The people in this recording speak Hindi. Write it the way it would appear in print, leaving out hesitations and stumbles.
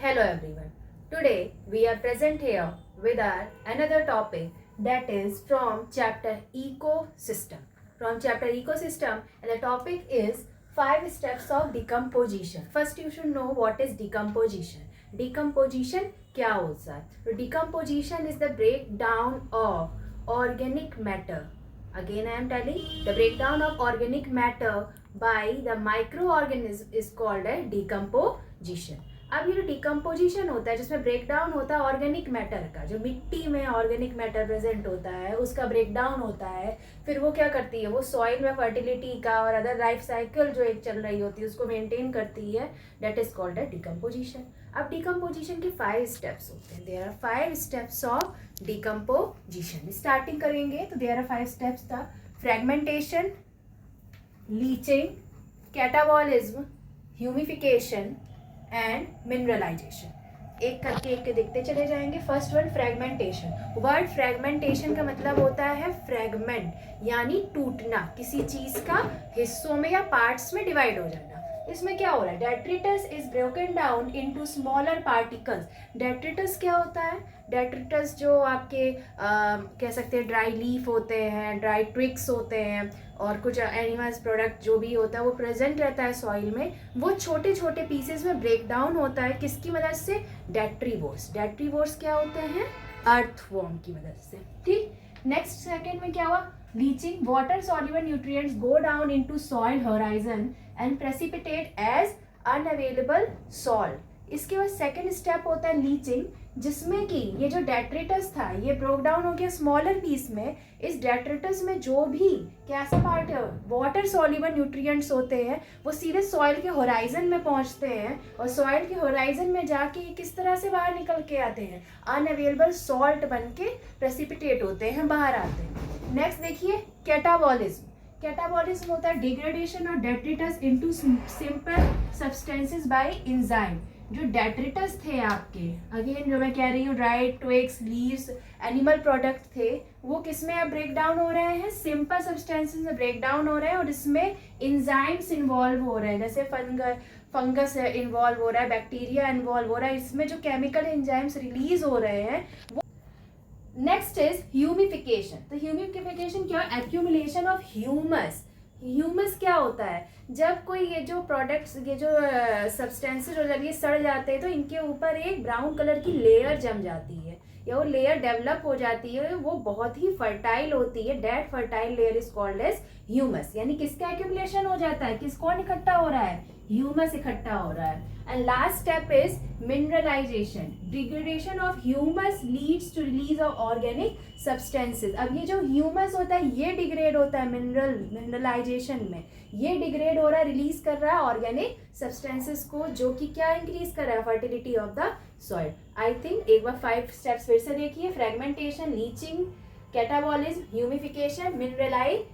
Hello everyone. Today we are present here with our another topic that is from chapter ecosystem. From chapter ecosystem, and the topic is 5 steps of decomposition. First you should know what is decomposition. Decomposition क्या होता है? So decomposition is the breakdown of organic matter. Again I am telling, the breakdown of organic matter by the microorganism is called a decomposition. अब ये जो डिकम्पोजिशन होता है जिसमें ब्रेक डाउन होता है ऑर्गेनिक मैटर का, जो मिट्टी में ऑर्गेनिक मैटर प्रेजेंट होता है उसका ब्रेक डाउन होता है, फिर वो क्या करती है, वो सॉइल में फर्टिलिटी का और अदर लाइफ साइकिल जो एक चल रही होती है उसको मेंटेन करती है. That is called a decomposition. अब डिकम्पोजिशन के 5 स्टेप्स होते हैं. There are 5 steps of decomposition. Starting करेंगे तो देयर आर 5 स्टेप्स था. Fragmentation, leaching, catabolism, humification and mineralisation. एक करके एक के देखते चले जाएंगे. First one fragmentation. Word fragmentation का मतलब होता है फ्रेगमेंट यानी टूटना, किसी चीज का हिस्सों में या पार्ट्स में डिवाइड हो जाना. इसमें क्या हो रहा है, detritus is broken down into smaller particles. Detritus क्या होता है, डेट्रिटस जो आपके कह सकते हैं ड्राई लीफ होते हैं, ड्राई ट्विक्स होते हैं और कुछ एनिमल्स प्रोडक्ट जो भी होता है वो प्रेजेंट रहता है सॉइल में, वो छोटे छोटे पीसेस में ब्रेक डाउन होता है. किसकी मदद से, डेट्रीवोर्स. डेट्रीवोर्स क्या होते हैं, अर्थवॉर्म की मदद से. ठीक. नेक्स्ट सेकंड में क्या हुआ, leaching. Water soluble nutrients go down into soil horizon and precipitate as unavailable salt. इसके बाद सेकंड स्टेप होता है लीचिंग, जिसमें कि ये जो डेट्रिटस था ये ब्रोक डाउन हो गया स्मॉलर पीस में. इस डेट्रिटस में जो भी कैसा पार्ट वाटर सॉल्युबल न्यूट्रिएंट्स होते हैं वो सीधे सॉइल के होराइजन में पहुंचते हैं और सॉइल के होराइजन में जाके ये किस तरह से बाहर निकल के आते हैं, अनअवेलेबल सॉल्ट बन के प्रेसिपिटेट होते हैं, बाहर आते हैं. नेक्स्ट देखिए कैटाबॉलिज्म. कैटाबॉलिज्म होता है degradation of detritus into simple substances by enzyme. जो डेट्रिटस थे आपके, अगेन जो मैं कह रही हूँ dry twigs, leaves, animal product थे, वो किस में अब ब्रेक डाउन हो रहे हैं, सिंपल सब्सटेंसेस में ब्रेक डाउन हो रहे हैं और इसमें इंजाइम्स इन्वॉल्व हो रहे हैं. जैसे फंगस इन्वॉल्व हो रहा है, बैक्टीरिया इन्वॉल्व हो रहा है, इसमें जो केमिकल एंजाइम्स रिलीज हो रहे हैं वो. Next is humification. तो ह्यूमिफिकेशन क्या, एक्यूमुलेशन ऑफ ह्यूमस. ह्यूमस क्या होता है, जब कोई ये जो प्रोडक्ट्स, ये जो सब्सटेंसेस और जब ये सड़ जाते हैं तो इनके ऊपर एक ब्राउन कलर की लेयर जम जाती है या वो लेयर डेवलप हो जाती है, वो बहुत ही फर्टाइल होती है. That fertile layer is called as humus. यानी किसका एक्यूमुलेशन हो जाता है, किसको इकट्ठा हो रहा है, ह्यूमस इकट्ठा हो रहा है. And last step is mineralisation. Degradation of humus leads to release of organic substances. अब ये जो ह्यूमस होता है ये डिग्रेड होता है मिनरलाइजेशन में, ये डिग्रेड हो रहा है, रिलीज कर रहा है ऑर्गेनिक सब्सटेंसेस को, जो कि क्या इंक्रीज कर रहा है, fertility of the soil. I think एक बार 5 स्टेप्स फिर से देखिए. Fragmentation, leaching, catabolism, humification, mineralise